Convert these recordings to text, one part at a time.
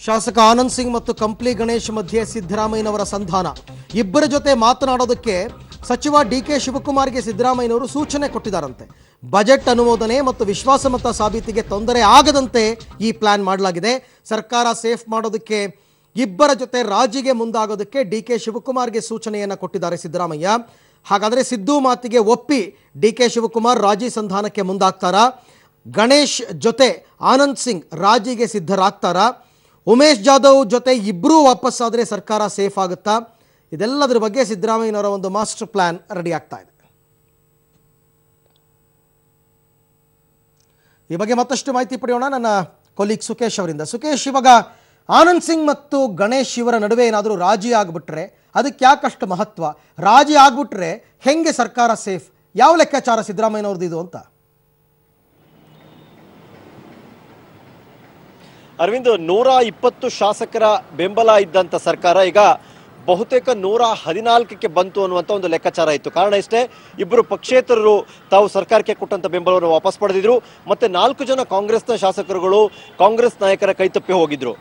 ಶಾಸಕ ಆನಂದ್ ಸಿಂಗ್ ಮತ್ತು ಕಂಪ್ಲಿ ಗಣೇಶ್ ಮಧ್ಯೆ ಸಿದ್ದರಾಮಯ್ಯನವರ ಸಂಧಾನ. ಇಬ್ಬರ ಜೊತೆ ಮಾತನಾಡೋದಕ್ಕೆ ಸಚಿವ ಡಿಕೆ ಶಿವಕುಮಾರ್ಗೆ ಸಿದ್ದರಾಮಯ್ಯನವರು ಸೂಚನೆ ಕೊಟ್ಟಿದ್ದಾರಂತೆ. ಬಜೆಟ್ ಅನುಮೋದನೆ ಮತ್ತು ವಿಶ್ವಾಸಮತ ಸಾಬೀತಿಗೆ ತೊಂದರೆ ಆಗದಂತೆ ಈ ಪ್ಲಾನ್ ಮಾಡಲಾಗಿದೆ. ಸರ್ಕಾರ ಸೇಫ್ ಮಾಡೋದಕ್ಕೆ ಇಬ್ಬರ ಜೊತೆ ರಾಜಿಗೆ ಮುಂದಾಗೋದಕ್ಕೆ ಡಿಕೆ ಶಿವಕುಮಾರ್ಗೆ ಸೂಚನೆಯನ್ನು ಕೊಟ್ಟಿದ್ದಾರೆ ಸಿದ್ದರಾಮಯ್ಯ. ಹಾಗಾದರೆ ಸಿದ್ದು ಮಾತಿಗೆ ಒಪ್ಪಿ ಡಿಕೆ ಶಿವಕುಮಾರ್ ರಾಜಿ ಸಂಧಾನಕ್ಕೆ ಮುಂದಾಗ್ತಾರಾ? ಗಣೇಶ್ ಜೊತೆ ಆನಂದ್ ಸಿಂಗ್ ರಾಜಿಗೆ ಸಿದ್ಧರಾಗ್ತಾರಾ? ಉಮೇಶ್ ಜಾಧವ್ ಜೊತೆ ಇಬ್ಬರೂ ವಾಪಸ್ಸಾದರೆ ಸರ್ಕಾರ ಸೇಫ್ ಆಗುತ್ತಾ? ಇದೆಲ್ಲದರ ಬಗ್ಗೆ ಸಿದ್ದರಾಮಯ್ಯನವರ ಒಂದು ಮಾಸ್ಟರ್ ಪ್ಲಾನ್ ರೆಡಿ ಆಗ್ತಾ ಇದೆ. ಈ ಬಗ್ಗೆ ಮತ್ತಷ್ಟು ಮಾಹಿತಿ ಪಡೆಯೋಣ ನನ್ನ ಕೊಲೀಗ್ ಸುಕೇಶ್ ಅವರಿಂದ. ಸುಕೇಶ್, ಇವಾಗ ಆನಂದ್ ಸಿಂಗ್ ಮತ್ತು ಗಣೇಶ್ ಇವರ ನಡುವೆ ಏನಾದರೂ ರಾಜಿ ಆಗ್ಬಿಟ್ರೆ ಅದಕ್ಕೆ ಯಾಕಷ್ಟು ಮಹತ್ವ? ರಾಜಿ ಆಗ್ಬಿಟ್ರೆ ಹೆಂಗೆ ಸರ್ಕಾರ ಸೇಫ್? ಯಾವ ಲೆಕ್ಕಾಚಾರ ಸಿದ್ದರಾಮಯ್ಯನವ್ರದ್ದು ಇದು ಅಂತ? ಅರವಿಂದ್, 120 ಶಾಸಕರ ಬೆಂಬಲ ಇದ್ದಂತ ಸರ್ಕಾರ ಈಗ ಬಹುತೇಕ 114ಕ್ಕೆ ಬಂತು ಅನ್ನುವಂಥ ಒಂದು ಲೆಕ್ಕಾಚಾರ ಇತ್ತು. ಕಾರಣ ಇಷ್ಟೇ, ಇಬ್ಬರು ಪಕ್ಷೇತರರು ತಾವು ಸರ್ಕಾರಕ್ಕೆ ಕೊಟ್ಟಂತ ಬೆಂಬಲವನ್ನು ವಾಪಸ್ ಪಡೆದಿದ್ರು. ಮತ್ತೆ 4 ಜನ ಕಾಂಗ್ರೆಸ್ನ ಶಾಸಕರುಗಳು ಕಾಂಗ್ರೆಸ್ ನಾಯಕರ ಕೈತಪ್ಪಿ ಹೋಗಿದ್ರು.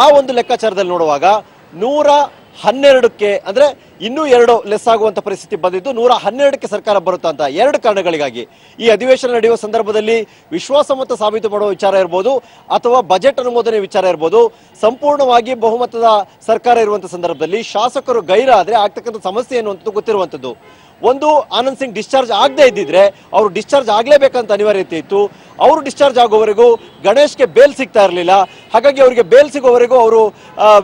ಆ ಒಂದು ಲೆಕ್ಕಾಚಾರದಲ್ಲಿ ನೋಡುವಾಗ 112ಕ್ಕೆ ಅಂದ್ರೆ ಇನ್ನೂ 2 ಲೆಸ್ ಆಗುವಂತ ಪರಿಸ್ಥಿತಿ ಬಂದಿದ್ದು 112ಕ್ಕೆ ಸರ್ಕಾರ ಬರುತ್ತಾ ಅಂತ 2 ಕಾರಣಗಳಿಗಾಗಿ. ಈ ಅಧಿವೇಶನ ನಡೆಯುವ ಸಂದರ್ಭದಲ್ಲಿ ವಿಶ್ವಾಸಮತ ಸಾಬೀತು ಮಾಡುವ ವಿಚಾರ ಇರ್ಬೋದು ಅಥವಾ ಬಜೆಟ್ ಅನುಮೋದನೆ ವಿಚಾರ ಇರ್ಬೋದು, ಸಂಪೂರ್ಣವಾಗಿ ಬಹುಮತದ ಸರ್ಕಾರ ಇರುವಂತ ಸಂದರ್ಭದಲ್ಲಿ ಶಾಸಕರು ಗೈರಾದ್ರೆ ಆಗ್ತಕ್ಕಂಥ ಸಮಸ್ಯೆ ಏನು ಅಂತ ಗೊತ್ತಿರುವಂತದ್ದು. ಒಂದು, ಆನಂದ್ ಸಿಂಗ್ ಡಿಸ್ಚಾರ್ಜ್ ಆಗದೆ ಇದ್ದಿದ್ರೆ ಅವರು ಡಿಸ್ಚಾರ್ಜ್ ಆಗ್ಲೇಬೇಕಂತ ಅನಿವಾರ್ಯತೆ ಇತ್ತು. ಅವರು ಡಿಸ್ಚಾರ್ಜ್ ಆಗೋವರೆಗೂ ಗಣೇಶ್ಗೆ ಬೇಲ್ ಸಿಗ್ತಾ ಇರಲಿಲ್ಲ. ಹಾಗಾಗಿ ಅವರಿಗೆ ಬೇಲ್ ಸಿಗೋವರೆಗೂ ಅವರು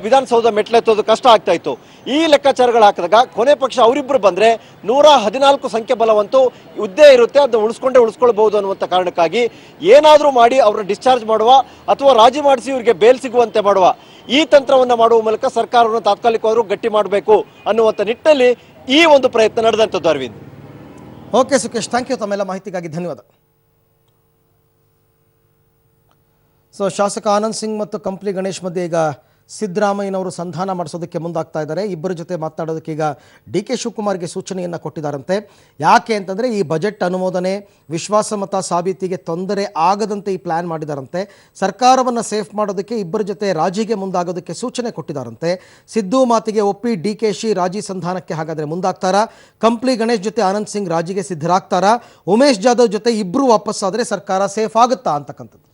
ವಿಧಾನಸೌಧ ಮೆಟ್ಲೆತ್ತೋದು ಕಷ್ಟ ಆಗ್ತಾ ಇತ್ತು. ಈ ಲೆಕ್ಕಾಚಾರಗಳು ಹಾಕಿದಾಗ ಕೊನೆ ಪಕ್ಷ ಅವರಿಬ್ಬರು ಬಂದ್ರೆ 114 ಸಂಖ್ಯೆ ಬಲವಂತೂ ಹುದ್ದೆ ಇರುತ್ತೆ, ಅದನ್ನ ಉಳಿಸ್ಕೊಳ್ಬಹುದು ಅನ್ನುವಂಥ ಕಾರಣಕ್ಕಾಗಿ ಏನಾದರೂ ಮಾಡಿ ಅವ್ರನ್ನ ಡಿಸ್ಚಾರ್ಜ್ ಮಾಡುವ ಅಥವಾ ರಾಜಿ ಮಾಡಿಸಿ ಇವರಿಗೆ ಬೇಲ್ ಸಿಗುವಂತೆ ಮಾಡುವ ಈ ತಂತ್ರವನ್ನ ಮಾಡುವ ಮೂಲಕ ಸರ್ಕಾರವನ್ನು ತಾತ್ಕಾಲಿಕವಾದರೂ ಗಟ್ಟಿ ಮಾಡಬೇಕು ಅನ್ನುವಂಥ ನಿಟ್ಟಿನಲ್ಲಿ ಈ ಒಂದು ಪ್ರಯತ್ನ ನಡೆದಂಥದ್ದು. Arvind. Okay Sukesh, thank you. ತಮ್ಮೆಲ್ಲ ಮಾಹಿತಿಗಾಗಿ ಧನ್ಯವಾದ. ಸೊ ಶಾಸಕ ಆನಂದ್ ಸಿಂಗ್ ಮತ್ತು ಕಂಪ್ಲಿ ಗಣೇಶ್ ಮಧ್ಯೆ ಈಗ ಸಿದ್ದರಾಮಯ್ಯನವರು ಸಂಧಾನ ಮಾಡಿಸೋದಕ್ಕೆ ಮುಂದಾಗ್ತಾ ಇದ್ದಾರೆ. ಇಬ್ಬರ ಜೊತೆ ಮಾತನಾಡೋದಕ್ಕೆ ಈಗ ಡಿ ಕೆ ಶಿವಕುಮಾರ್ಗೆ ಸೂಚನೆಯನ್ನು ಕೊಟ್ಟಿದ್ದಾರಂತೆ. ಯಾಕೆ ಅಂತಂದರೆ ಈ ಬಜೆಟ್ ಅನುಮೋದನೆ ವಿಶ್ವಾಸಮತ ಸಾಬೀತಿಗೆ ತೊಂದರೆ ಆಗದಂತೆ ಈ ಪ್ಲ್ಯಾನ್ ಮಾಡಿದಾರಂತೆ. ಸರ್ಕಾರವನ್ನು ಸೇಫ್ ಮಾಡೋದಕ್ಕೆ ಇಬ್ಬರ ಜೊತೆ ರಾಜಿಗೆ ಮುಂದಾಗೋದಕ್ಕೆ ಸೂಚನೆ ಕೊಟ್ಟಿದ್ದಾರಂತೆ. ಸಿದ್ದು ಮಾತಿಗೆ ಒಪ್ಪಿ ಡಿ ಕೆ ಶಿ ರಾಜಿ ಸಂಧಾನಕ್ಕೆ ಹಾಗಾದರೆ ಮುಂದಾಗ್ತಾರಾ? ಕಂಪ್ಲಿ ಗಣೇಶ್ ಜೊತೆ ಆನಂದ್ ಸಿಂಗ್ ರಾಜಿಗೆ ಸಿದ್ಧರಾಗ್ತಾರಾ? ಉಮೇಶ್ ಜಾಧವ್ ಜೊತೆ ಇಬ್ಬರು ವಾಪಸ್ಸಾದರೆ ಸರ್ಕಾರ ಸೇಫ್ ಆಗುತ್ತಾ ಅಂತಕ್ಕಂಥದ್ದು.